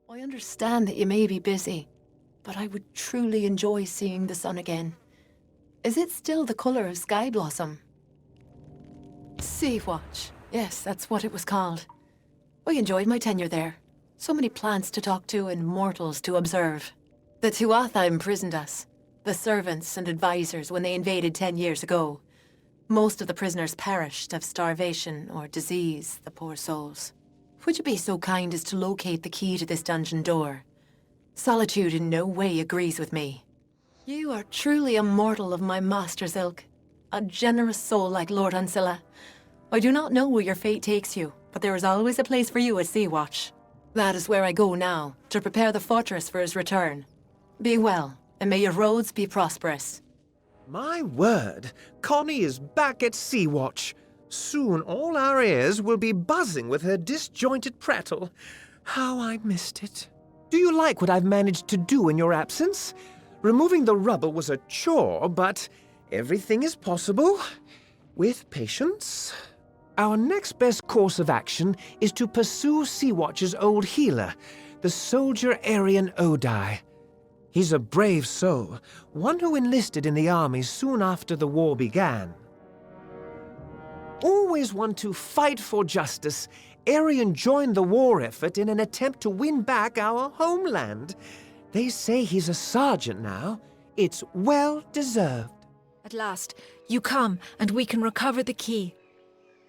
I understand that you may be busy, but I would truly enjoy seeing the sun again. Is it still the color of sky blossom? Sea Watch. Yes, that's what it was called. I enjoyed my tenure there. So many plants to talk to and mortals to observe. The Tuatha imprisoned us, the servants and advisors, when they invaded 10 years ago. Most of the prisoners perished of starvation or disease, the poor souls. Would you be so kind as to locate the key to this dungeon door? Solitude in no way agrees with me. You are truly a mortal of my master's ilk. A generous soul like Lord Ancilla. I do not know where your fate takes you, but there is always a place for you at Sea Watch. That is where I go now, to prepare the fortress for his return. Be well, and may your roads be prosperous. My word, Connie is back at Sea Watch. Soon all our ears will be buzzing with her disjointed prattle. How I missed it. Do you like what I've managed to do in your absence? Removing the rubble was a chore, but everything is possible with patience. Our next best course of action is to pursue Sea Watch's old healer, the soldier Aryan Odai. He's a brave soul, one who enlisted in the army soon after the war began. Always one to fight for justice, Aryan joined the war effort in an attempt to win back our homeland. They say he's a sergeant now. It's well deserved. At last, you come, and we can recover the key.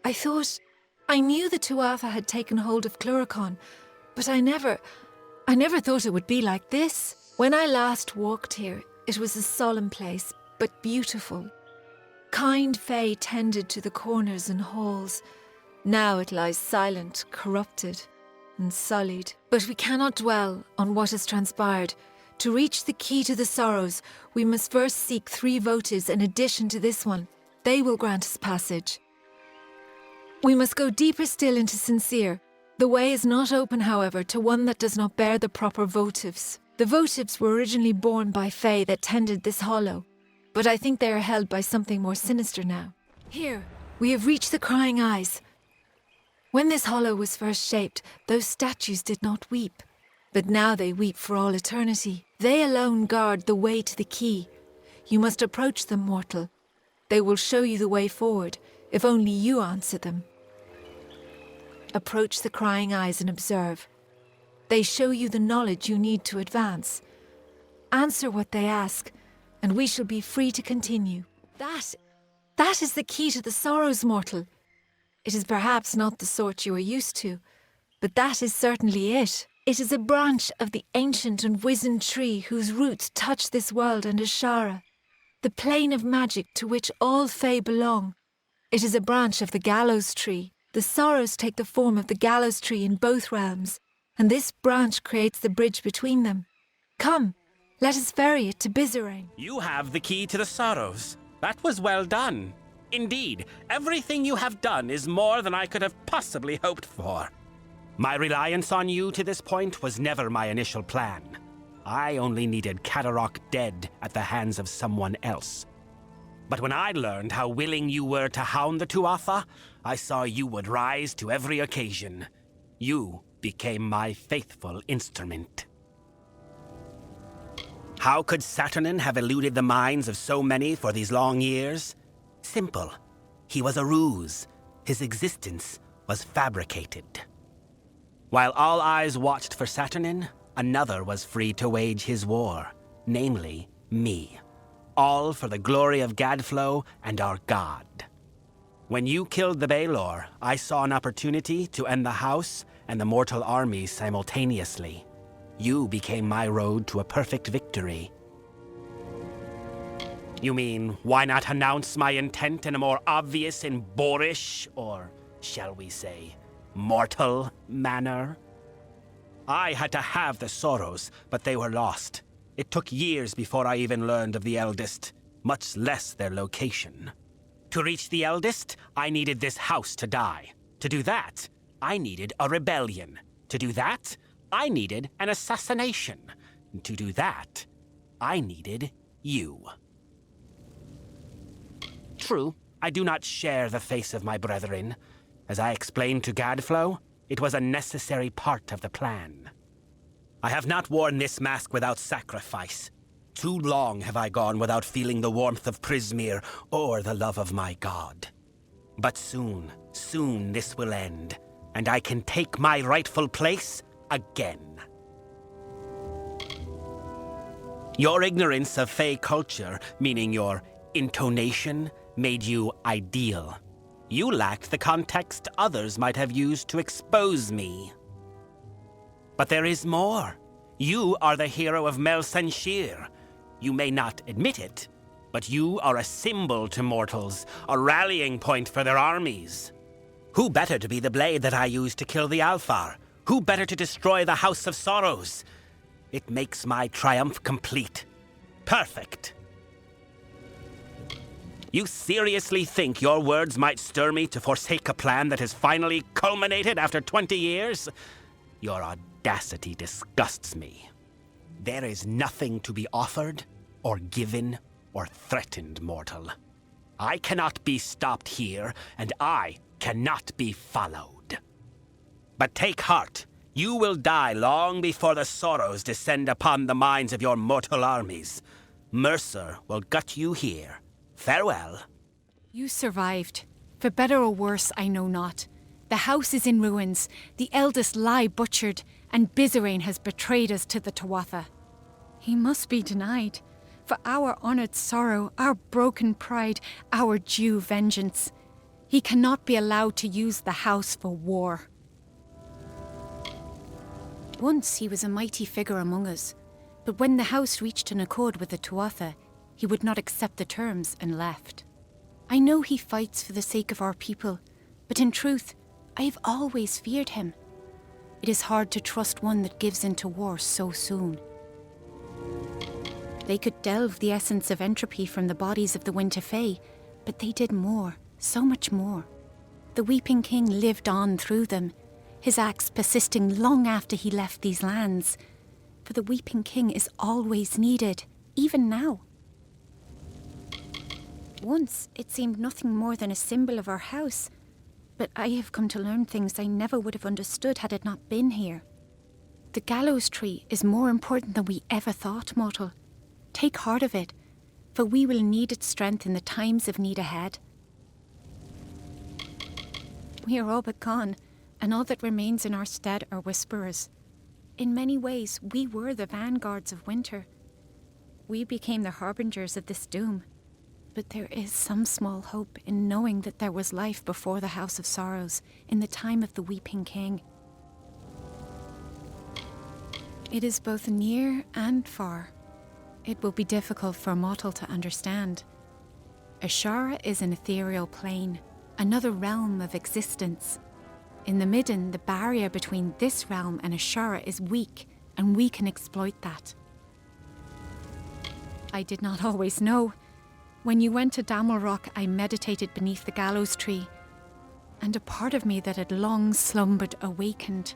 I knew the Tuatha had taken hold of Cluricon, but I never thought it would be like this. When I last walked here, it was a solemn place, but beautiful. Kind fae tended to the corners and halls. Now it lies silent, corrupted, and sullied. But we cannot dwell on what has transpired. To reach the key to the sorrows, we must first seek 3 votives in addition to this one. They will grant us passage. We must go deeper still into Sincere. The way is not open, however, to one that does not bear the proper votives. The votives were originally borne by fae that tended this hollow, but I think they are held by something more sinister now. Here, we have reached the Crying Eyes. When this hollow was first shaped, those statues did not weep, but now they weep for all eternity. They alone guard the way to the key. You must approach them, mortal. They will show you the way forward, if only you answer them. Approach the Crying Eyes and observe. They show you the knowledge you need to advance. Answer what they ask, and we shall be free to continue. That is the key to the sorrows, mortal. It is perhaps not the sort you are used to, but that is certainly it. It is a branch of the ancient and wizened tree whose roots touch this world and Ashara, the plane of magic to which all fae belong. It is a branch of the gallows tree. The sorrows take the form of the gallows tree in both realms, and this branch creates the bridge between them. Come, let us ferry it to Bizarane. You have the key to the sorrows. That was well done. Indeed, everything you have done is more than I could have possibly hoped for. My reliance on you to this point was never my initial plan. I only needed Kadarok dead at the hands of someone else. But when I learned how willing you were to hound the Tuatha, I saw you would rise to every occasion. You became my faithful instrument. How could Saturnin have eluded the minds of so many for these long years? Simple. He was a ruse. His existence was fabricated. While all eyes watched for Saturnin, another was free to wage his war, namely me. All for the glory of Gadflow and our god. When you killed the Baelor, I saw an opportunity to end the house and the mortal armies simultaneously. You became my road to a perfect victory. You mean, why not announce my intent in a more obvious and boorish, or shall we say, mortal manner? I had to have the sorrows, but they were lost. It took years before I even learned of the eldest, much less their location. To reach the eldest, I needed this house to die. To do that, I needed a rebellion. To do that, I needed an assassination. To do that, I needed you. True, I do not share the face of my brethren. As I explained to Gadflow, it was a necessary part of the plan. I have not worn this mask without sacrifice. Too long have I gone without feeling the warmth of Prismeer or the love of my god. But soon, soon this will end, and I can take my rightful place again. Your ignorance of Fey culture, meaning your intonation, made you ideal. You lacked the context others might have used to expose me. But there is more. You are the hero of Mel Senshir. You may not admit it, but you are a symbol to mortals, a rallying point for their armies. Who better to be the blade that I used to kill the Alfar? Who better to destroy the House of Sorrows? It makes my triumph complete. Perfect. You seriously think your words might stir me to forsake a plan that has finally culminated after 20 years? Your audacity disgusts me. There is nothing to be offered, or given, or threatened, mortal. I cannot be stopped here, and I cannot be followed. But take heart. You will die long before the sorrows descend upon the minds of your mortal armies. Mercer will gut you here. Farewell. You survived. For better or worse, I know not. The house is in ruins, the eldest lie butchered, and Bizerain has betrayed us to the Tuatha. He must be denied. For our honoured sorrow, our broken pride, our due vengeance. He cannot be allowed to use the house for war. Once he was a mighty figure among us, but when the house reached an accord with the Tuatha, he would not accept the terms and left. I know he fights for the sake of our people, but in truth, I have always feared him. It is hard to trust one that gives into war so soon. They could delve the essence of entropy from the bodies of the Winter Fae, but they did more, so much more. The Weeping King lived on through them, his acts persisting long after he left these lands. For the Weeping King is always needed, even now. Once, it seemed nothing more than a symbol of our house, but I have come to learn things I never would have understood had it not been here. The gallows tree is more important than we ever thought, mortal. Take heart of it, for we will need its strength in the times of need ahead. We are all but gone, and all that remains in our stead are whisperers. In many ways, we were the vanguards of winter. We became the harbingers of this doom. But there is some small hope in knowing that there was life before the House of Sorrows, in the time of the Weeping King. It is both near and far. It will be difficult for a mortal to understand. Ashara is an ethereal plane, another realm of existence. In the Midden, the barrier between this realm and Ashara is weak, and we can exploit that. I did not always know. When you went to Damalrock, I meditated beneath the gallows tree, and a part of me that had long slumbered awakened.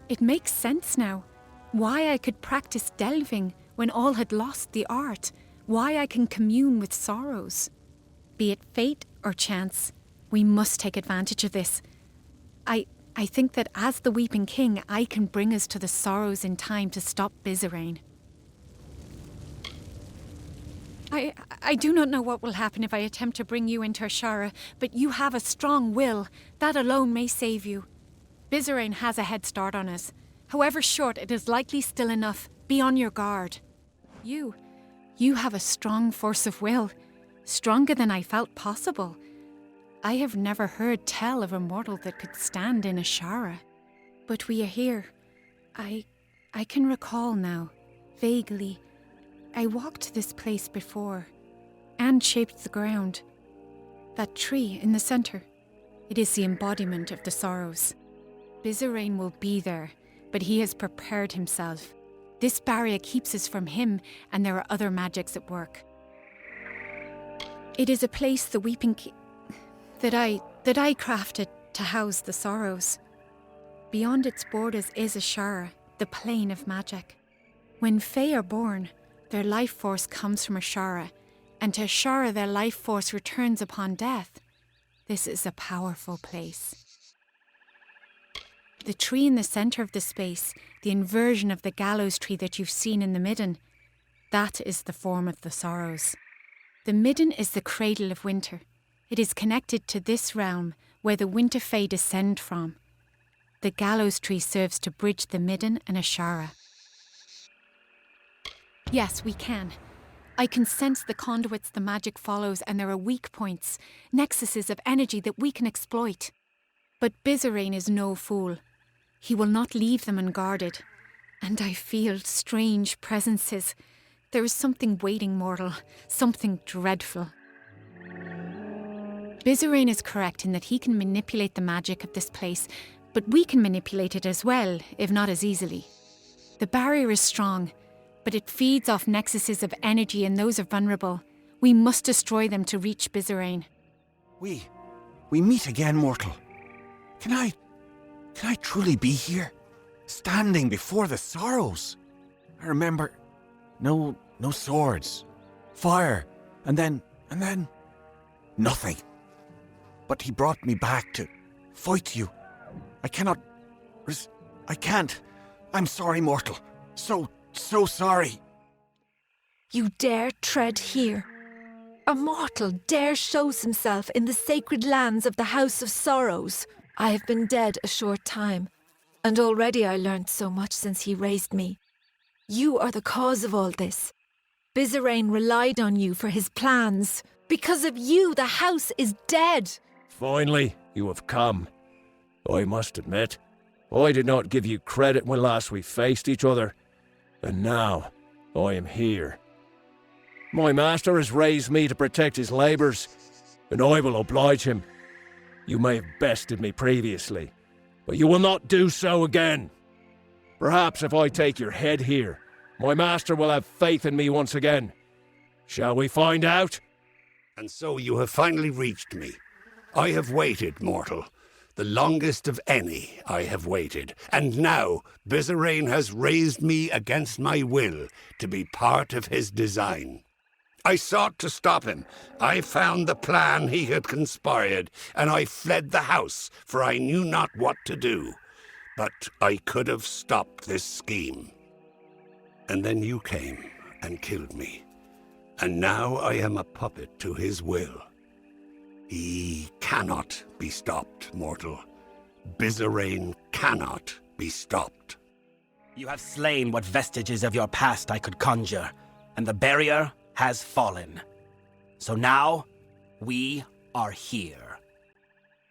It makes sense now. Why I could practice delving when all had lost the art. Why I can commune with sorrows. Be it fate or chance, we must take advantage of this. I think that as the Weeping King, I can bring us to the sorrows in time to stop Bizerain. I do not know what will happen if I attempt to bring you into Ashara, but you have a strong will. That alone may save you. Bizerain has a head start on us. However short, it is likely still enough. Be on your guard. You have a strong force of will. Stronger than I felt possible. I have never heard tell of a mortal that could stand in Ashara. But we are here. I can recall now, vaguely. I walked this place before, and shaped the ground. That tree in the center, it is the embodiment of the sorrows. Bizerain will be there, but he has prepared himself. This barrier keeps us from him, and there are other magics at work. It is a place the Weeping King that I crafted to house the sorrows. Beyond its borders is Ashara, the plane of magic. When Fae are born, their life force comes from Ashara, and to Ashara their life force returns upon death. This is a powerful place. The tree in the center of the space, the inversion of the gallows tree that you've seen in the midden. That is the form of the sorrows. The midden is the cradle of winter. It is connected to this realm where the winter fae descend from. The gallows tree serves to bridge the midden and Ashara. Yes, we can. I can sense the conduits the magic follows, and there are weak points, nexuses of energy that we can exploit. But Bizarane is no fool. He will not leave them unguarded. And I feel strange presences. There is something waiting, mortal, something dreadful. Bizarane is correct in that he can manipulate the magic of this place, but we can manipulate it as well, if not as easily. The barrier is strong, but it feeds off nexuses of energy and those are vulnerable. We must destroy them to reach Bizarane. We meet again, mortal. Can I truly be here? Standing before the sorrows? I remember no swords, fire, and then nothing. But he brought me back to fight you. I can't. I'm sorry, mortal. So sorry. You dare tread here? A mortal dare shows himself in the sacred lands of the House of Sorrows. I have been dead a short time, and already I learnt so much since he raised me. You are the cause of all this. Bizarane relied on you for his plans. Because of you, the house is dead. Finally, you have come. I must admit, I did not give you credit when last we faced each other, and now I am here. My master has raised me to protect his labours, and I will oblige him. You may have bested me previously, but you will not do so again. Perhaps if I take your head here, my master will have faith in me once again. Shall we find out? And so you have finally reached me. I have waited, mortal. The longest of any I have waited. And now Bizarane has raised me against my will to be part of his design. I sought to stop him. I found the plan he had conspired, and I fled the house, for I knew not what to do. But I could have stopped this scheme. And then you came and killed me. And now I am a puppet to his will. He cannot be stopped, mortal. Bizarane cannot be stopped. You have slain what vestiges of your past I could conjure, and the barrier has fallen. So now, we are here.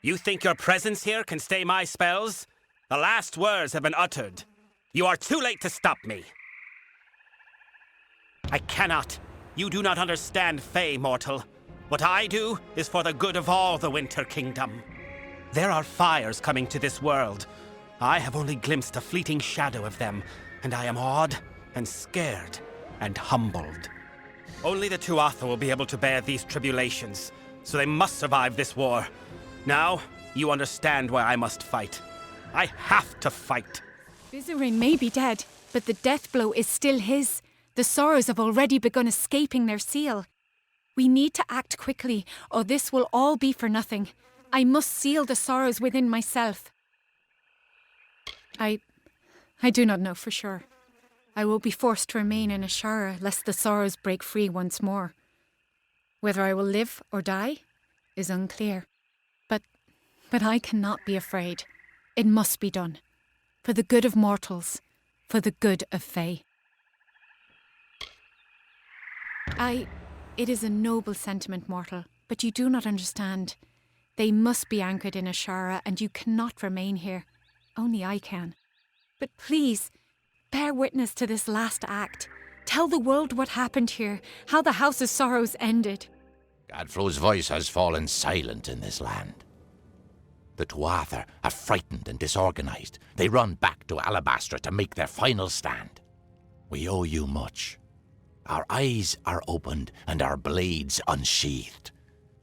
You think your presence here can stay my spells? The last words have been uttered. You are too late to stop me. I cannot. You do not understand Fae, mortal. What I do is for the good of all the Winter Kingdom. There are fires coming to this world. I have only glimpsed a fleeting shadow of them, and I am awed and scared and humbled. Only the Tuatha will be able to bear these tribulations, so they must survive this war. Now, you understand why I must fight. I have to fight. Bizarane may be dead, but the death blow is still his. The sorrows have already begun escaping their seal. We need to act quickly, or this will all be for nothing. I must seal the sorrows within myself. I do not know for sure. I will be forced to remain in Ashara lest the sorrows break free once more. Whether I will live or die is unclear. But I cannot be afraid. It must be done. For the good of mortals. For the good of Fae. It is a noble sentiment, mortal, but you do not understand. They must be anchored in Ashara, and you cannot remain here. Only I can. But please, bear witness to this last act. Tell the world what happened here, how the House of Sorrows ended. Gadflow's voice has fallen silent in this land. The Tuatha are frightened and disorganized. They run back to Alabastra to make their final stand. We owe you much. Our eyes are opened and our blades unsheathed.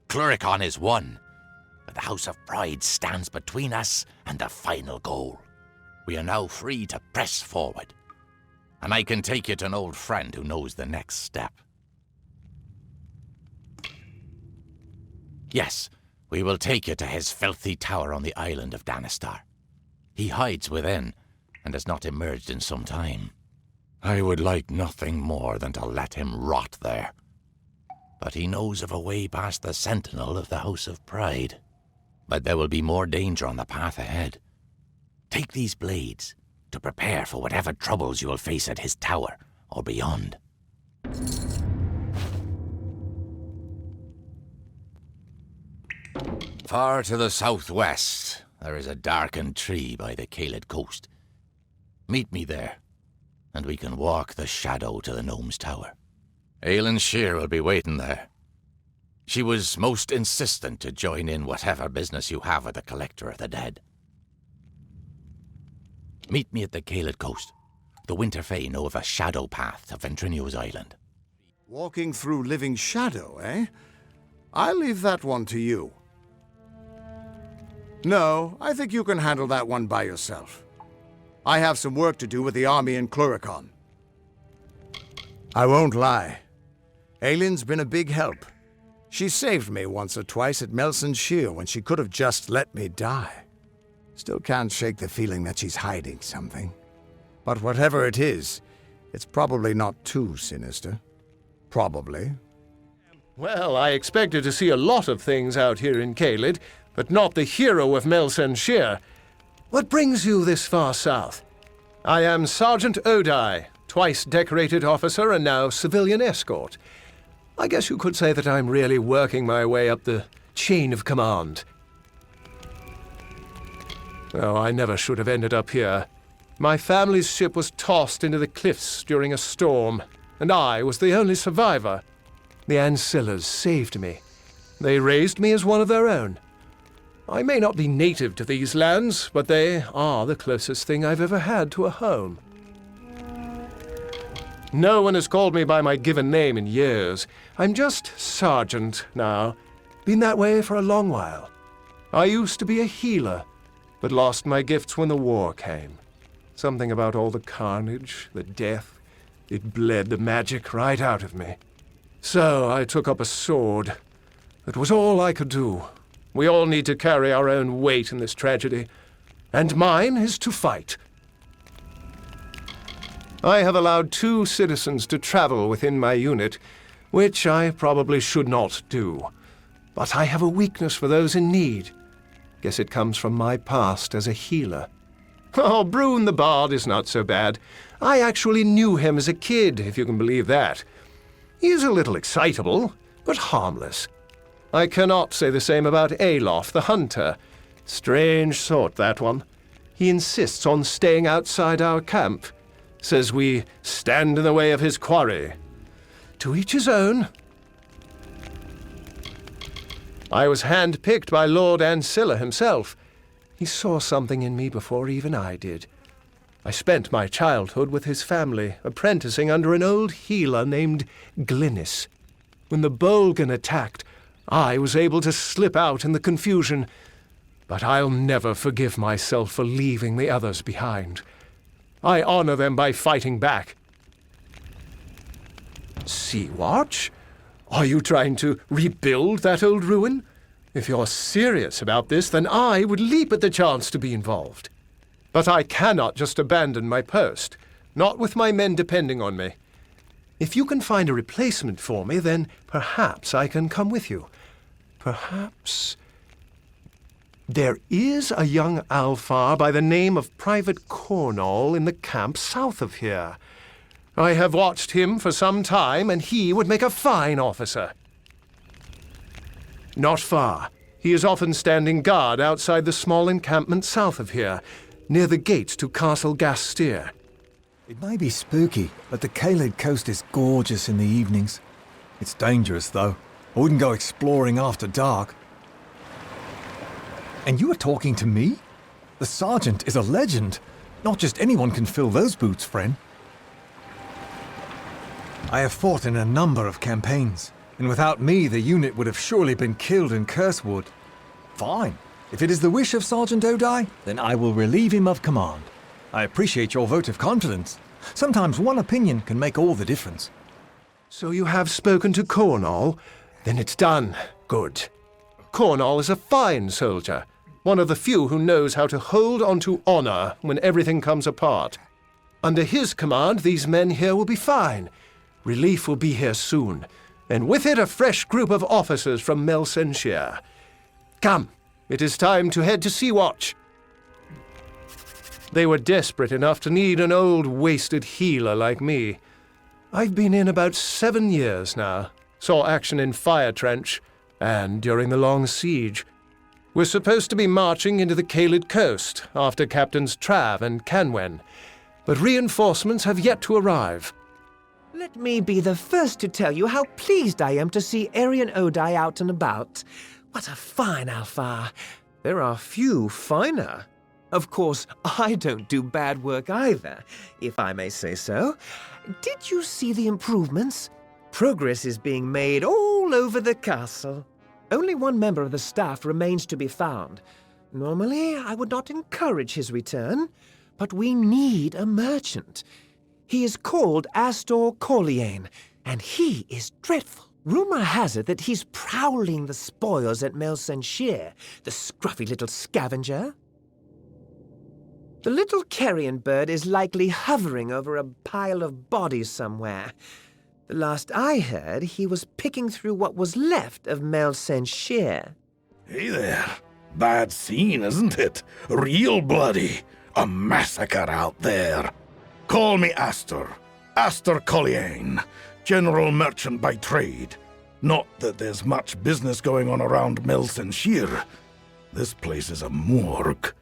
Cluricon is won, but the House of Pride stands between us and the final goal. We are now free to press forward, and I can take you to an old friend who knows the next step. Yes, we will take you to his filthy tower on the island of Danistar. He hides within, and has not emerged in some time. I would like nothing more than to let him rot there. But he knows of a way past the sentinel of the House of Pride. But there will be more danger on the path ahead. Take these blades to prepare for whatever troubles you will face at his tower or beyond. Far to the southwest, there is a darkened tree by the Caelid coast. Meet me there, and we can walk the shadow to the gnome's tower. Ailyn Shear will be waiting there. She was most insistent to join in whatever business you have with the Collector of the Dead. Meet me at the Caelid coast. The Winter Fae know of a shadow path to Ventrinio's island. Walking through living shadow, eh? I'll leave that one to you. No, I think you can handle that one by yourself. I have some work to do with the army in Cluricon. I won't lie. Ailyn's been a big help. She saved me once or twice at Melson Shear when she could have just let me die. Still can't shake the feeling that she's hiding something. But whatever it is, it's probably not too sinister. Probably. Well, I expected to see a lot of things out here in Caelid, but not the hero of Melson Shear. What brings you this far south? I am Sergeant Odai, twice decorated officer and now civilian escort. I guess you could say that I'm really working my way up the chain of command. Oh, I never should have ended up here. My family's ship was tossed into the cliffs during a storm, and I was the only survivor. The Ancillas saved me. They raised me as one of their own. I may not be native to these lands, but they are the closest thing I've ever had to a home. No one has called me by my given name in years. I'm just Sergeant now. Been that way for a long while. I used to be a healer, but lost my gifts when the war came. Something about all the carnage, the death, it bled the magic right out of me. So I took up a sword. It was all I could do. We all need to carry our own weight in this tragedy, and mine is to fight. I have allowed 2 citizens to travel within my unit, which I probably should not do. But I have a weakness for those in need. Guess it comes from my past as a healer. Oh, Brune the Bard is not so bad. I actually knew him as a kid, if you can believe that. He's a little excitable, but harmless. I cannot say the same about Alof the Hunter. Strange sort, that one. He insists on staying outside our camp. Says we stand in the way of his quarry. To each his own. I was hand-picked by Lord Ancilla himself. He saw something in me before even I did. I spent my childhood with his family, apprenticing under an old healer named Glynis. When the Bolgan attacked, I was able to slip out in the confusion, but I'll never forgive myself for leaving the others behind. I honor them by fighting back. Sea-Watch? Are you trying to rebuild that old ruin? If you're serious about this, then I would leap at the chance to be involved. But I cannot just abandon my post, not with my men depending on me. If you can find a replacement for me, then perhaps I can come with you. Perhaps... There is a young Alfar by the name of Private Cornall in the camp south of here. I have watched him for some time, and he would make a fine officer. Not far. He is often standing guard outside the small encampment south of here, near the gates to Castle Gastier. It may be spooky, but the Caelid coast is gorgeous in the evenings. It's dangerous, though. I wouldn't go exploring after dark. And you are talking to me? The sergeant is a legend. Not just anyone can fill those boots, friend. I have fought in a number of campaigns, and without me the unit would have surely been killed in Cursewood. Fine. If it is the wish of Sergeant Odai, then I will relieve him of command. I appreciate your vote of confidence. Sometimes one opinion can make all the difference. So you have spoken to Cornall? Then it's done. Good. Cornall is a fine soldier. one of the few who knows how to hold on to honor when everything comes apart. Under his command, these men here will be fine. Relief will be here soon, and with it a fresh group of officers from Melsenshire. Come, it is time to head to Sea-Watch. They were desperate enough to need an old, wasted healer like me. I've been in about 7 years now. Saw action in Fire Trench, and during the long siege. We're supposed to be marching into the Caelid coast after Captains Trav and Canwen, but reinforcements have yet to arrive. Let me be the first to tell you how pleased I am to see Arian Odai out and about. What a fine Alfar. There are few finer. Of course, I don't do bad work either, if I may say so. Did you see the improvements? Progress is being made all over the castle. Only one member of the staff remains to be found. Normally, I would not encourage his return, but we need a merchant. He is called Astor Corleane, and he is dreadful. Rumor has it that he's prowling the spoils at Melsenshire, the scruffy little scavenger. The little carrion bird is likely hovering over a pile of bodies somewhere. The last I heard, he was picking through what was left of Melsenshire. Hey there. Bad scene, isn't it? Real bloody. A massacre out there. Call me Astor. Astor Colliane. General merchant by trade. Not that there's much business going on around Melsenshire. This place is a morgue.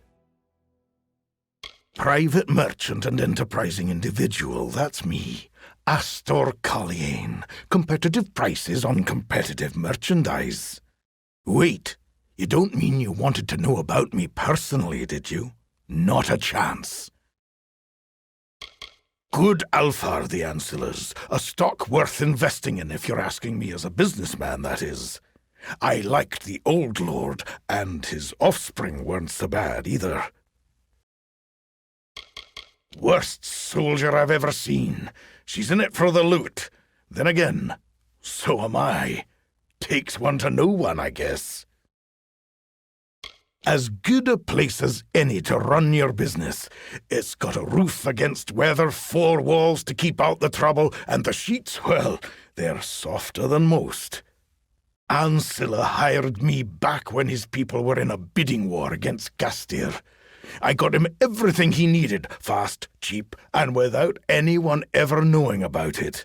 Private merchant and enterprising individual, that's me. Astor Colliane. Competitive prices on competitive merchandise. Wait, you don't mean you wanted to know about me personally, did you? Not a chance. Good Alfar, the Ancillars. A stock worth investing in if you're asking me as a businessman, that is. I liked the old lord, and his offspring weren't so bad either. Worst soldier I've ever seen. She's in it for the loot. Then again, so am I. Takes one to know one, I guess. As good a place as any to run your business. It's got a roof against weather, 4 walls to keep out the trouble, and the sheets, well, they're softer than most. Ancilla hired me back when his people were in a bidding war against Gastir. I got him everything he needed, fast, cheap, and without anyone ever knowing about it.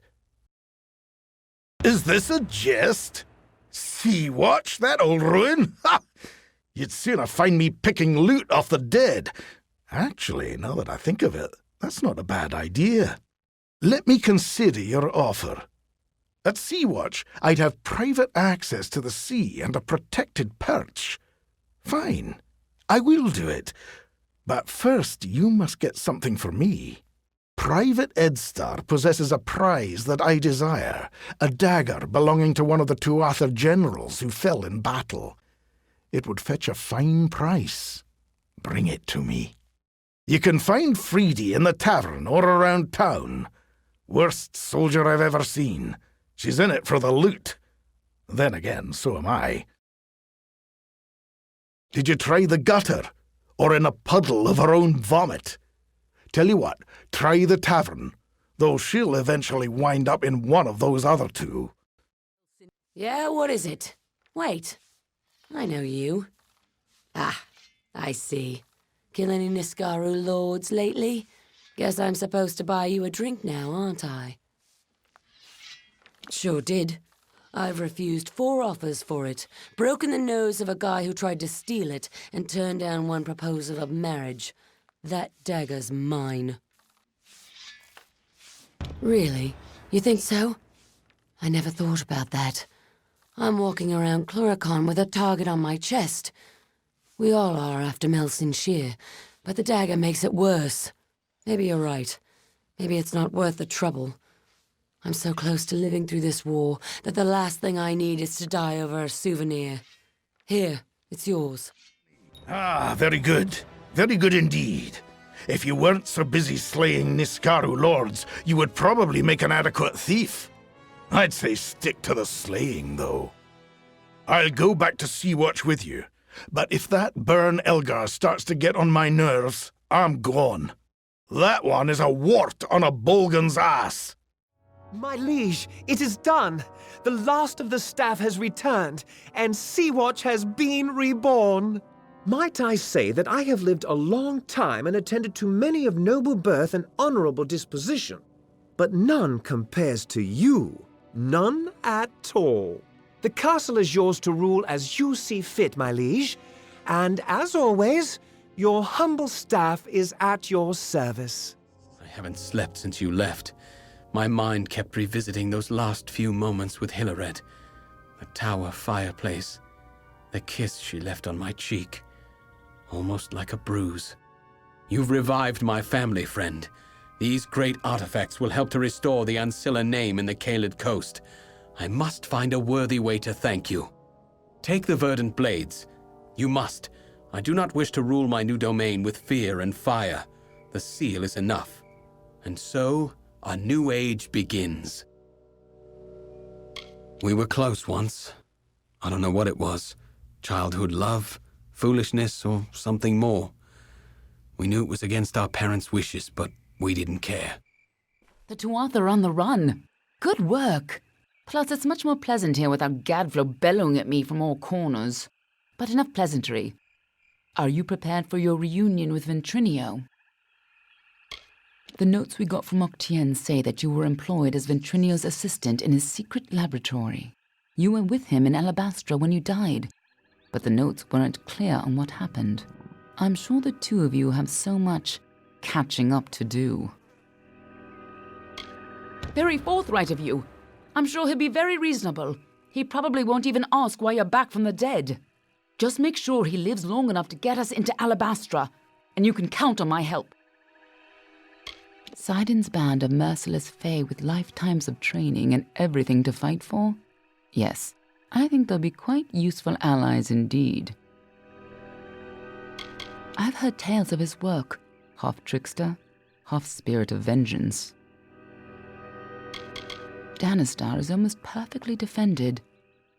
Is this a jest? Sea-Watch, that old ruin? Ha! You'd sooner find me picking loot off the dead. Actually, now that I think of it, that's not a bad idea. Let me consider your offer. At Sea-Watch, I'd have private access to the sea and a protected perch. Fine, I will do it. But first, you must get something for me. Private Edstar possesses a prize that I desire, a dagger belonging to one of the Tuatha generals who fell in battle. It would fetch a fine price. Bring it to me. You can find Freedy in the tavern or around town. Worst soldier I've ever seen. She's in it for the loot. Then again, so am I. Did you try the gutter? Or in a puddle of her own vomit? Tell you what, try the tavern, though she'll eventually wind up in one of those other two. Yeah, what is it? Wait, I know you. Ah, I see. Kill any Niskaru lords lately? Guess I'm supposed to buy you a drink now, aren't I? Sure did. I've refused 4 offers for it, broken the nose of a guy who tried to steal it, and turned down one proposal of marriage. That dagger's mine. Really? You think so? I never thought about that. I'm walking around Cluricon with a target on my chest. We all are after Melsenshire, but the dagger makes it worse. Maybe you're right. Maybe it's not worth the trouble. I'm so close to living through this war that the last thing I need is to die over a souvenir. Here, it's yours. Ah, very good. Very good indeed. If you weren't so busy slaying Niskaru lords, you would probably make an adequate thief. I'd say stick to the slaying, though. I'll go back to Sea-Watch with you. but if that burn Elgar starts to get on my nerves, I'm gone. That one is a wart on a Bolgan's ass. My liege, it is done. The last of the staff has returned, and Sea-Watch has been reborn. Might I say that I have lived a long time and attended to many of noble birth and honorable disposition, but none compares to you. None at all. The castle is yours to rule as you see fit, my liege, and as always, your humble staff is at your service. I haven't slept since you left. My mind kept revisiting those last few moments with Hilared. The tower fireplace. The kiss she left on my cheek. Almost like a bruise. You've revived my family, friend. These great artifacts will help to restore the Ancilla name in the Caelid coast. I must find a worthy way to thank you. Take the verdant blades. You must. I do not wish to rule my new domain with fear and fire. The seal is enough. And so, a new age begins. We were close once. I don't know what it was. Childhood love, foolishness, or something more. We knew it was against our parents' wishes, but we didn't care. The Tuatha are on the run. Good work. Plus, it's much more pleasant here without Gadflow bellowing at me from all corners. But enough pleasantry. Are you prepared for your reunion with Ventrinio? The notes we got from Octien say that you were employed as Ventrinio's assistant in his secret laboratory. You were with him in Alabastra when you died, but the notes weren't clear on what happened. I'm sure the two of you have so much catching up to do. Very forthright of you. I'm sure he'll be very reasonable. He probably won't even ask why you're back from the dead. Just make sure he lives long enough to get us into Alabastra, and you can count on my help. Sidon's band of merciless fae with lifetimes of training and everything to fight for? Yes, I think they'll be quite useful allies indeed. I've heard tales of his work, half trickster, half spirit of vengeance. Danistar is almost perfectly defended.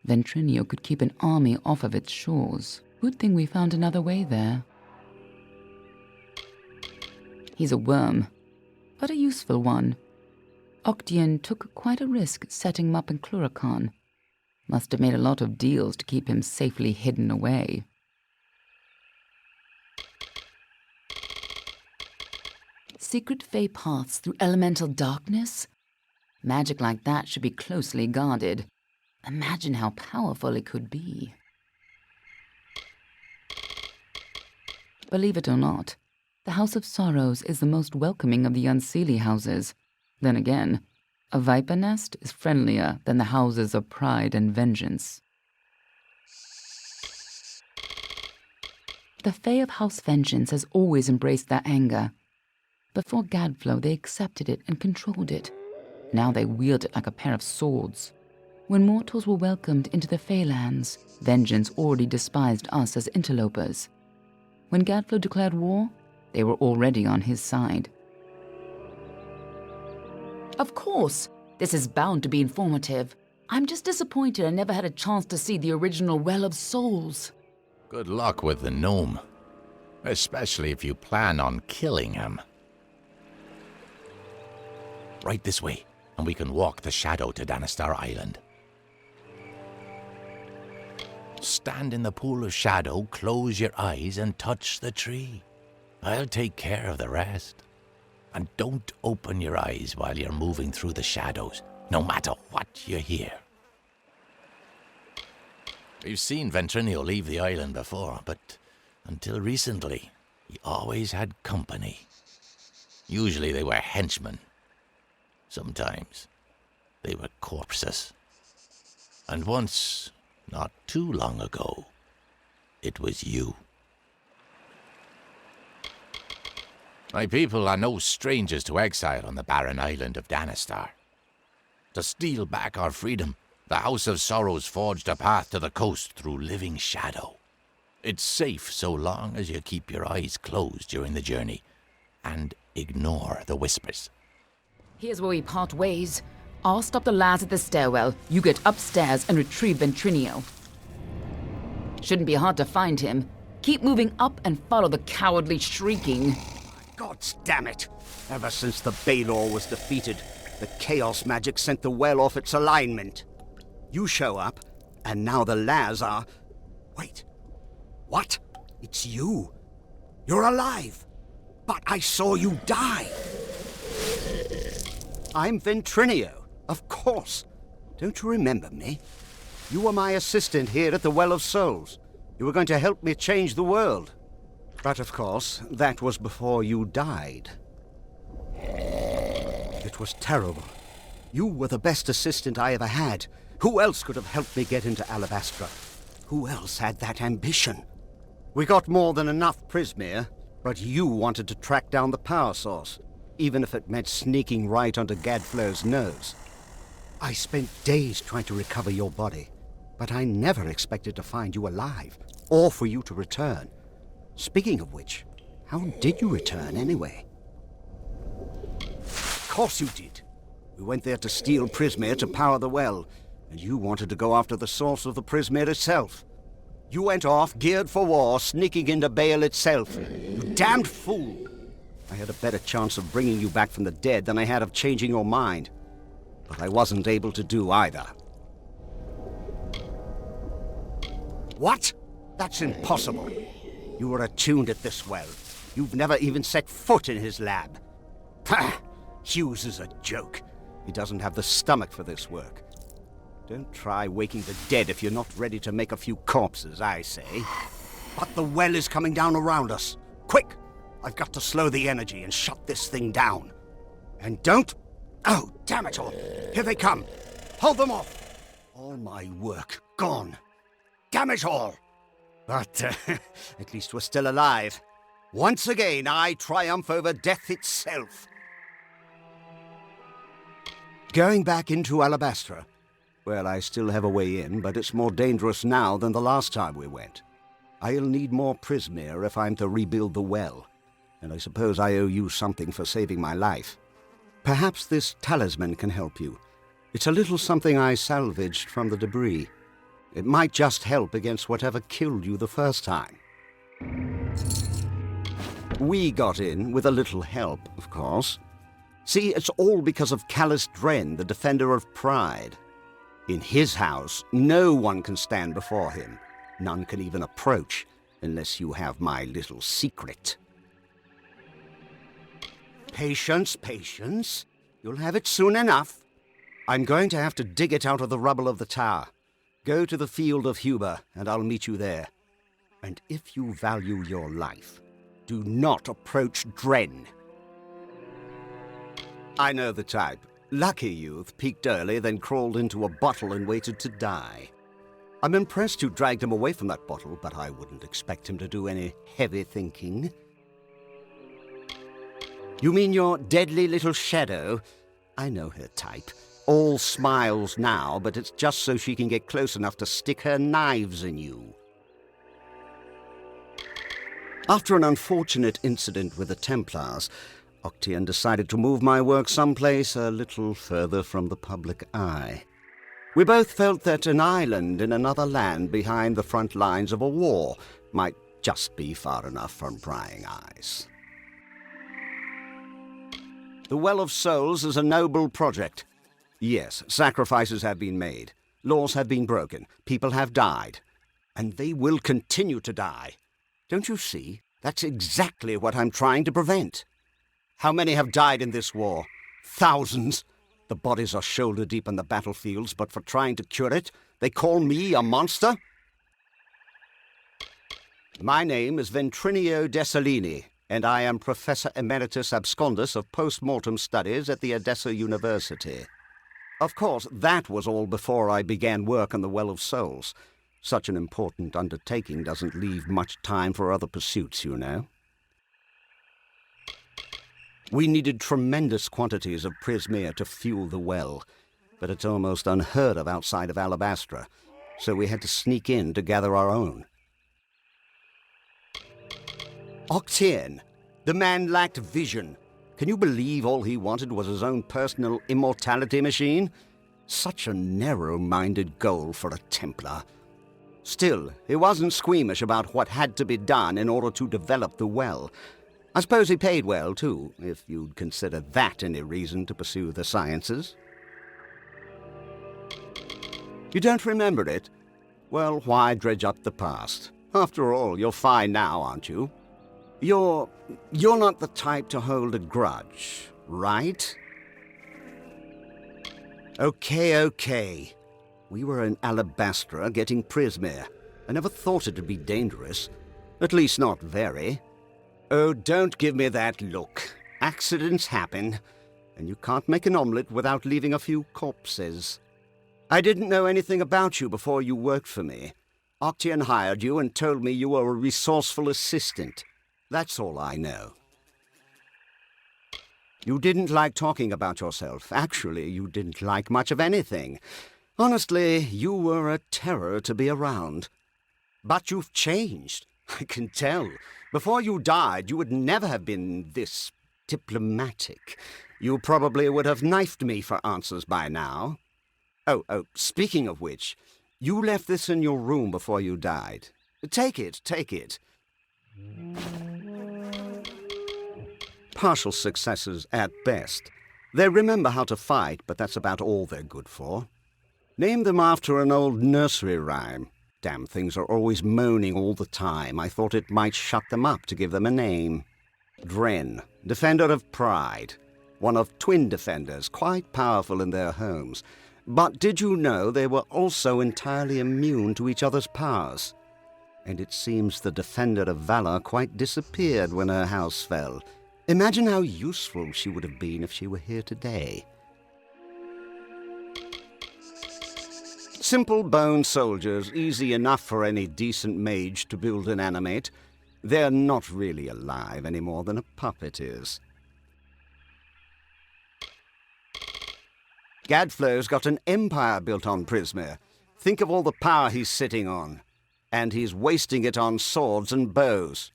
Ventrinio could keep an army off of its shores. Good thing we found another way there. He's a worm, but a useful one. Octien took quite a risk setting him up in Cluracan. Must have made a lot of deals to keep him safely hidden away. Secret fae paths through elemental darkness? Magic like that should be closely guarded. Imagine how powerful it could be. Believe it or not, the House of Sorrows is the most welcoming of the Unseelie houses. Then again, a viper nest is friendlier than the houses of pride and vengeance. The Fae of House Vengeance has always embraced their anger. Before Gadflow, they accepted it and controlled it. Now they wield it like a pair of swords. When mortals were welcomed into the Feylands, Vengeance already despised us as interlopers. When Gadflow declared war, they were already on his side. Of course, this is bound to be informative. I'm just disappointed I never had a chance to see the original Well of Souls. Good luck with the gnome, especially if you plan on killing him. Right this way, and we can walk the shadow to Danistar Island. Stand in the pool of shadow, close your eyes, and touch the tree. I'll take care of the rest. And don't open your eyes while you're moving through the shadows, no matter what you hear. We've seen Ventrinio leave the island before, but until recently, he always had company. Usually they were henchmen. Sometimes they were corpses. And once, not too long ago, it was you. My people are no strangers to exile on the barren island of Danistar. To steal back our freedom, the House of Sorrows forged a path to the coast through living shadow. It's safe so long as you keep your eyes closed during the journey and ignore the whispers. Here's where we part ways. I'll stop the lads at the stairwell. You get upstairs and retrieve Ventrinio. Shouldn't be hard to find him. Keep moving up and follow the cowardly shrieking. God damn it! Ever since the Balor was defeated, the chaos magic sent the well off its alignment. You show up, and now the Laz are... Wait. What? It's you. You're alive. But I saw you die. I'm Ventrinio, of course. Don't you remember me? You were my assistant here at the Well of Souls. You were going to help me change the world. But of course, that was before you died. It was terrible. You were the best assistant I ever had. Who else could have helped me get into Alabastra? Who else had that ambition? We got more than enough Prismere, but you wanted to track down the power source, even if it meant sneaking right onto Gadflow's nose. I spent days trying to recover your body, but I never expected to find you alive, or for you to return. Speaking of which, how did you return anyway? Of course you did. We went there to steal Prismere to power the well, and you wanted to go after the source of the Prismere itself. You went off, geared for war, sneaking into Baal itself. You damned fool! I had a better chance of bringing you back from the dead than I had of changing your mind. But I wasn't able to do either. What? That's impossible. You were attuned at this well. You've never even set foot in his lab. Pah! Hughes is a joke. He doesn't have the stomach for this work. Don't try waking the dead if you're not ready to make a few corpses, I say. But the well is coming down around us. Quick! I've got to slow the energy and shut this thing down. And don't... Oh, damn it all! Here they come! Hold them off! All my work gone. Damn it all! But at least we're still alive. Once again, I triumph over death itself. Going back into Alabastra. Well, I still have a way in, but it's more dangerous now than the last time we went. I'll need more Prismere if I'm to rebuild the well, and I suppose I owe you something for saving my life. Perhaps this talisman can help you. It's a little something I salvaged from the debris. It might just help against whatever killed you the first time. We got in with a little help, of course. See, it's all because of Callus Dren, the defender of pride. In his house, no one can stand before him. None can even approach, unless you have my little secret. Patience, patience. You'll have it soon enough. I'm going to have to dig it out of the rubble of the tower. Go to the field of Huber, and I'll meet you there. And if you value your life, do not approach Dren. I know the type. Lucky youth, peaked early, then crawled into a bottle and waited to die. I'm impressed you dragged him away from that bottle, but I wouldn't expect him to do any heavy thinking. You mean your deadly little shadow? I know her type. All smiles now, but it's just so she can get close enough to stick her knives in you. After an unfortunate incident with the Templars, Octian decided to move my work someplace a little further from the public eye. We both felt that an island in another land behind the front lines of a war might just be far enough from prying eyes. The Well of Souls is a noble project. Yes, sacrifices have been made, laws have been broken, people have died, and they will continue to die. Don't you see? That's exactly what I'm trying to prevent. How many have died in this war? Thousands. The bodies are shoulder deep in the battlefields, but for trying to cure it, they call me a monster? My name is Ventrinio Dessalini, and I am Professor Emeritus Abscondus of Post-Mortem Studies at the Edessa University. Of course, that was all before I began work on the Well of Souls. Such an important undertaking doesn't leave much time for other pursuits, you know. We needed tremendous quantities of Prismere to fuel the well, but it's almost unheard of outside of Alabastra, so we had to sneak in to gather our own. Octian, the man lacked vision. Can you believe all he wanted was his own personal immortality machine? Such a narrow-minded goal for a Templar. Still, he wasn't squeamish about what had to be done in order to develop the well. I suppose he paid well, too, if you'd consider that any reason to pursue the sciences. You don't remember it? Well, why dredge up the past? After all, you're fine now, aren't you? You're not the type to hold a grudge, right? Okay. We were in Alabastra getting Prismere. I never thought it'd be dangerous. At least not very. Oh, don't give me that look. Accidents happen, and you can't make an omelette without leaving a few corpses. I didn't know anything about you before you worked for me. Octian hired you and told me you were a resourceful assistant. That's all I know. You didn't like talking about yourself. Actually, you didn't like much of anything. Honestly, you were a terror to be around. But you've changed. I can tell. Before you died, you would never have been this diplomatic. You probably would have knifed me for answers by now. Oh, speaking of which, you left this in your room before you died. Take it. Partial successes at best. They remember how to fight, but that's about all they're good for. Name them after an old nursery rhyme. Damn things are always moaning all the time. I thought it might shut them up to give them a name. Dren, Defender of Pride. One of twin defenders, quite powerful in their homes. But did you know they were also entirely immune to each other's powers? And it seems the Defender of Valor quite disappeared when her house fell. Imagine how useful she would have been if she were here today. Simple bone soldiers, easy enough for any decent mage to build and animate. They're not really alive any more than a puppet is. Gadflow's got an empire built on Prismere. Think of all the power he's sitting on. And he's wasting it on swords and bows.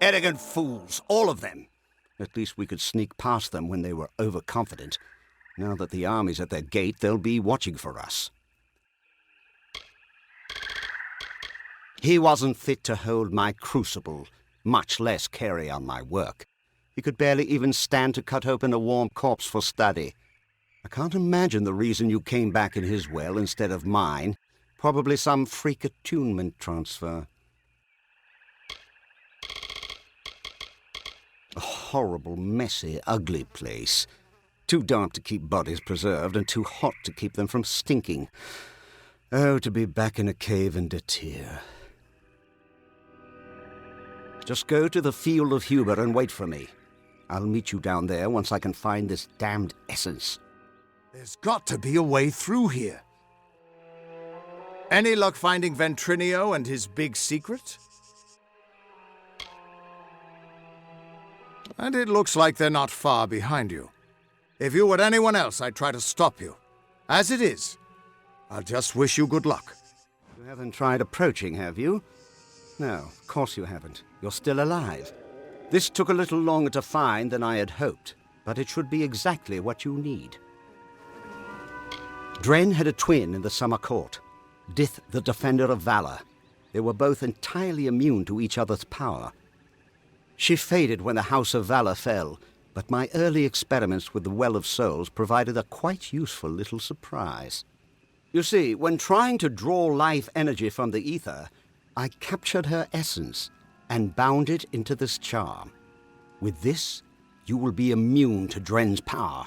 Arrogant fools, all of them. At least we could sneak past them when they were overconfident. Now that the army's at their gate, they'll be watching for us. He wasn't fit to hold my crucible, much less carry on my work. He could barely even stand to cut open a warm corpse for study. I can't imagine the reason you came back in his well instead of mine. Probably some freak attunement transfer. A horrible, messy, ugly place. Too damp to keep bodies preserved and too hot to keep them from stinking. Oh, to be back in a cave in Datir. Just go to the Field of Huber and wait for me. I'll meet you down there once I can find this damned essence. There's got to be a way through here. Any luck finding Ventrinio and his big secret? And it looks like they're not far behind you. If you were anyone else, I'd try to stop you. As it is, I'll just wish you good luck. You haven't tried approaching, have you? No, of course you haven't. You're still alive. This took a little longer to find than I had hoped, but it should be exactly what you need. Dren had a twin in the Summer Court, Dith the Defender of Valor. They were both entirely immune to each other's power. She faded when the House of Valor fell, but my early experiments with the Well of Souls provided a quite useful little surprise. You see, when trying to draw life energy from the ether, I captured her essence and bound it into this charm. With this, you will be immune to Dren's power.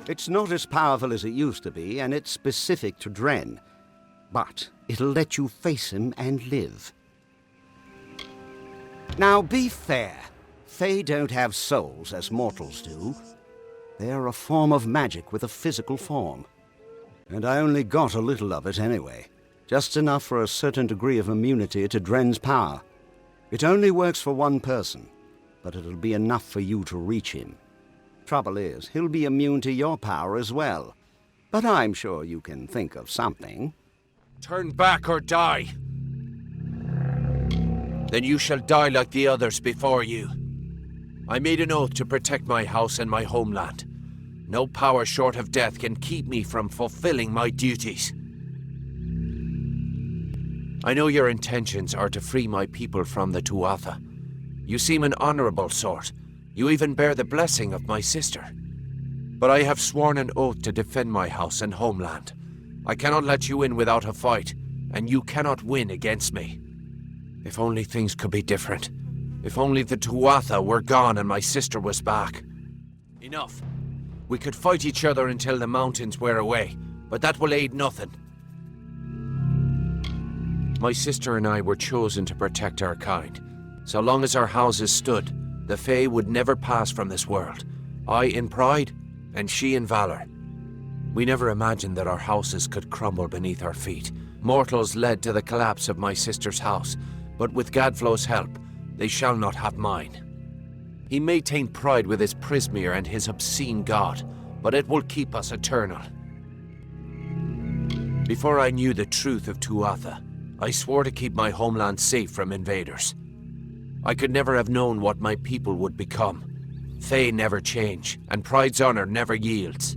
It's not as powerful as it used to be, and it's specific to Dren, but it'll let you face him and live. Now, be fair. Fae don't have souls as mortals do. They're a form of magic with a physical form. And I only got a little of it anyway. Just enough for a certain degree of immunity to Dren's power. It only works for one person, but it'll be enough for you to reach him. Trouble is, he'll be immune to your power as well. But I'm sure you can think of something. Turn back or die. Then you shall die like the others before you. I made an oath to protect my house and my homeland. No power short of death can keep me from fulfilling my duties. I know your intentions are to free my people from the Tuatha. You seem an honorable sort. You even bear the blessing of my sister. But I have sworn an oath to defend my house and homeland. I cannot let you in without a fight, and you cannot win against me. If only things could be different. If only the Tuatha were gone and my sister was back. Enough. We could fight each other until the mountains wear away, but that will aid nothing. My sister and I were chosen to protect our kind. So long as our houses stood, the Fae would never pass from this world. I in pride, and she in valor. We never imagined that our houses could crumble beneath our feet. Mortals led to the collapse of my sister's house, but with Gadflow's help, they shall not have mine. He may taint pride with his Prismere and his obscene god, but it will keep us eternal. Before I knew the truth of Tuatha, I swore to keep my homeland safe from invaders. I could never have known what my people would become. Fae never change, and pride's honor never yields.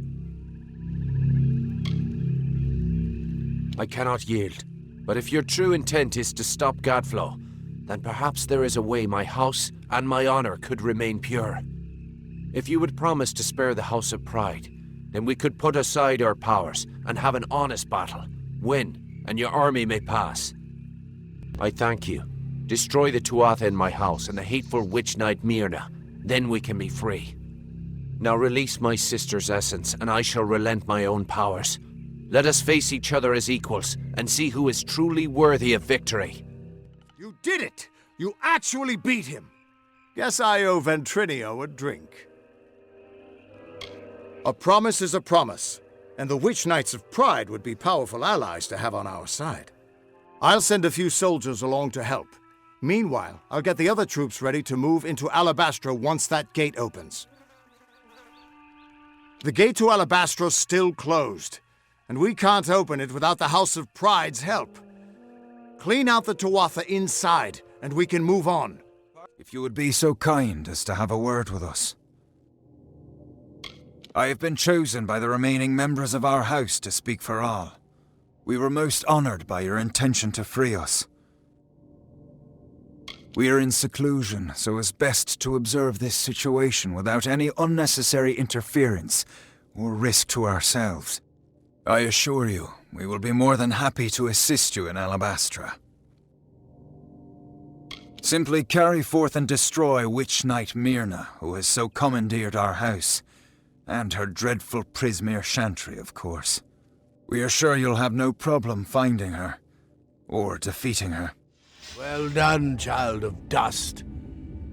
I cannot yield, but if your true intent is to stop Gadflow, then perhaps there is a way my house and my honor could remain pure. If you would promise to spare the House of Pride, then we could put aside our powers and have an honest battle, win, and your army may pass. I thank you. Destroy the Tuatha in my house and the hateful witch knight Myrna, then we can be free. Now release my sister's essence, and I shall relent my own powers. Let us face each other as equals, and see who is truly worthy of victory. You did it! You actually beat him! Guess I owe Ventrinio a drink. A promise is a promise, and the Witch Knights of Pride would be powerful allies to have on our side. I'll send a few soldiers along to help. Meanwhile, I'll get the other troops ready to move into Alabastra once that gate opens. The gate to Alabastra's still closed, and we can't open it without the House of Pride's help. Clean out the Tuatha inside, and we can move on. If you would be so kind as to have a word with us. I have been chosen by the remaining members of our house to speak for all. We were most honored by your intention to free us. We are in seclusion, so it's best to observe this situation without any unnecessary interference or risk to ourselves. I assure you, we will be more than happy to assist you in Alabastra. Simply carry forth and destroy Witch Knight Myrna, who has so commandeered our house, and her dreadful Prismere Chantry, of course. We are sure you'll have no problem finding her, or defeating her. Well done, child of dust.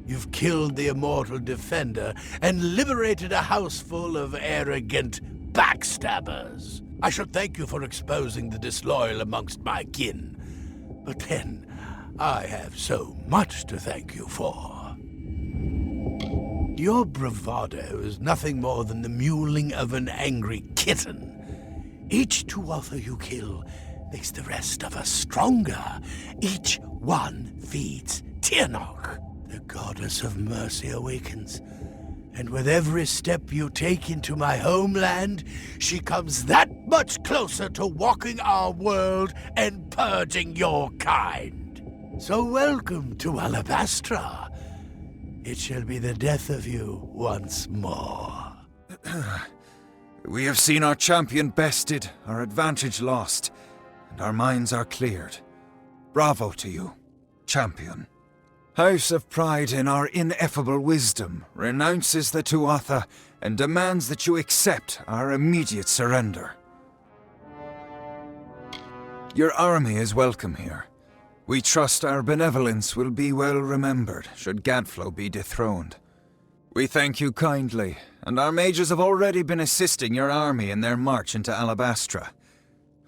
You've killed the immortal defender and liberated a house full of arrogant backstabbers. I should thank you for exposing the disloyal amongst my kin. But then, I have so much to thank you for. Your bravado is nothing more than the mewling of an angry kitten. Each Tuatha you kill makes the rest of us stronger. Each one feeds Tirnoch. The goddess of mercy awakens. And with every step you take into my homeland, she comes that much closer to walking our world and purging your kind. So welcome to Alabastra. It shall be the death of you once more. We have seen our champion bested, our advantage lost, and our minds are cleared. Bravo to you, champion. House of Pride, in our ineffable wisdom, renounces the Tuatha and demands that you accept our immediate surrender. Your army is welcome here. We trust our benevolence will be well remembered should Gadflow be dethroned. We thank you kindly, and our mages have already been assisting your army in their march into Alabastra.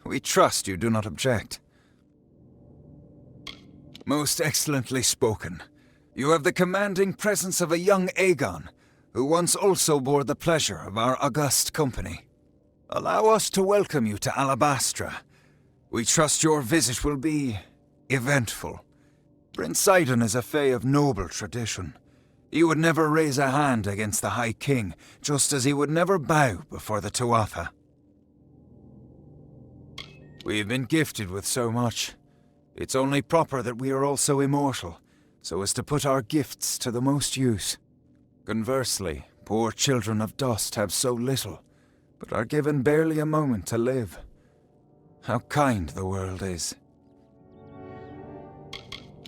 We trust you do not object. Most excellently spoken. You have the commanding presence of a young Aegon, who once also bore the pleasure of our august company. Allow us to welcome you to Alabastra. We trust your visit will be eventful. Prince Sidon is a fae of noble tradition. He would never raise a hand against the High King, just as he would never bow before the Tuatha. We've been gifted with so much. It's only proper that we are also immortal, so as to put our gifts to the most use. Conversely, poor children of dust have so little, but are given barely a moment to live. How kind the world is.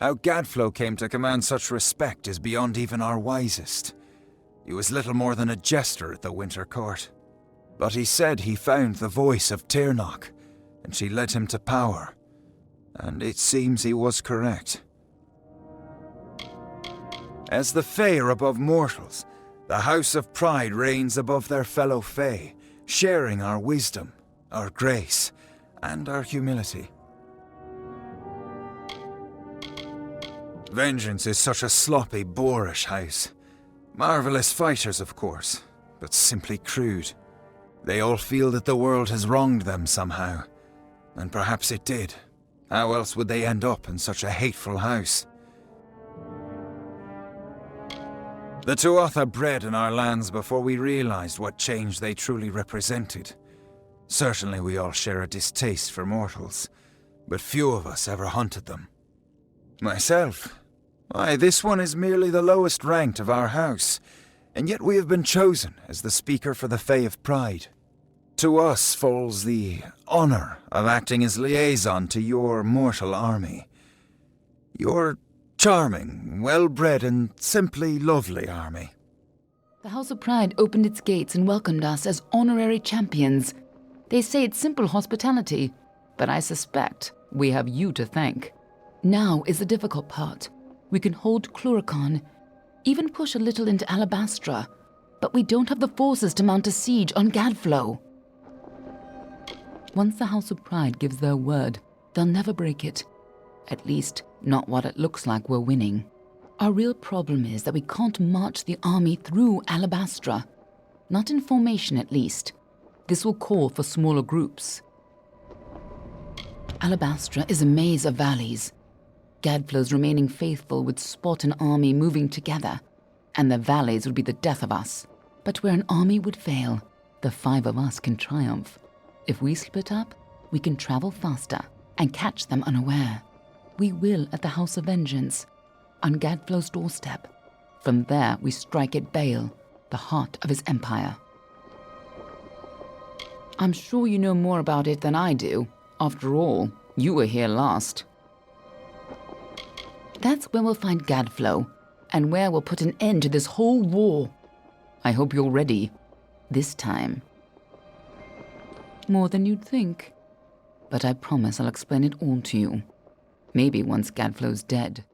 How Gadflow came to command such respect is beyond even our wisest. He was little more than a jester at the Winter Court. But he said he found the voice of Tirnoch, and she led him to power. And it seems he was correct. As the Fae are above mortals, the House of Pride reigns above their fellow Fae, sharing our wisdom, our grace, and our humility. Vengeance is such a sloppy, boorish house. Marvelous fighters, of course, but simply crude. They all feel that the world has wronged them somehow. And perhaps it did. How else would they end up in such a hateful house? The Tuatha bred in our lands before we realized what change they truly represented. Certainly we all share a distaste for mortals, but few of us ever hunted them. Myself? Why, this one is merely the lowest ranked of our house, and yet we have been chosen as the speaker for the Fae of Pride. To us falls the honor of acting as liaison to your mortal army. Your charming, well-bred, and simply lovely army. The House of Pride opened its gates and welcomed us as honorary champions. They say it's simple hospitality, but I suspect we have you to thank. Now is the difficult part. We can hold Cluricon, even push a little into Alabastra, but we don't have the forces to mount a siege on Gadflow. Once the House of Pride gives their word, they'll never break it. At least, not while it looks like we're winning. Our real problem is that we can't march the army through Alabastra. Not in formation, at least. This will call for smaller groups. Alabastra is a maze of valleys. Gadflow's remaining faithful would spot an army moving together, and the valleys would be the death of us. But where an army would fail, the 5 of us can triumph. If we split up, we can travel faster and catch them unaware. We will at the House of Vengeance, on Gadflow's doorstep. From there, we strike at Bale, the heart of his empire. I'm sure you know more about it than I do. After all, you were here last. That's where we'll find Gadflow, and where we'll put an end to this whole war. I hope you're ready. This time. More than you'd think. But I promise I'll explain it all to you. Maybe once Gadflow's dead.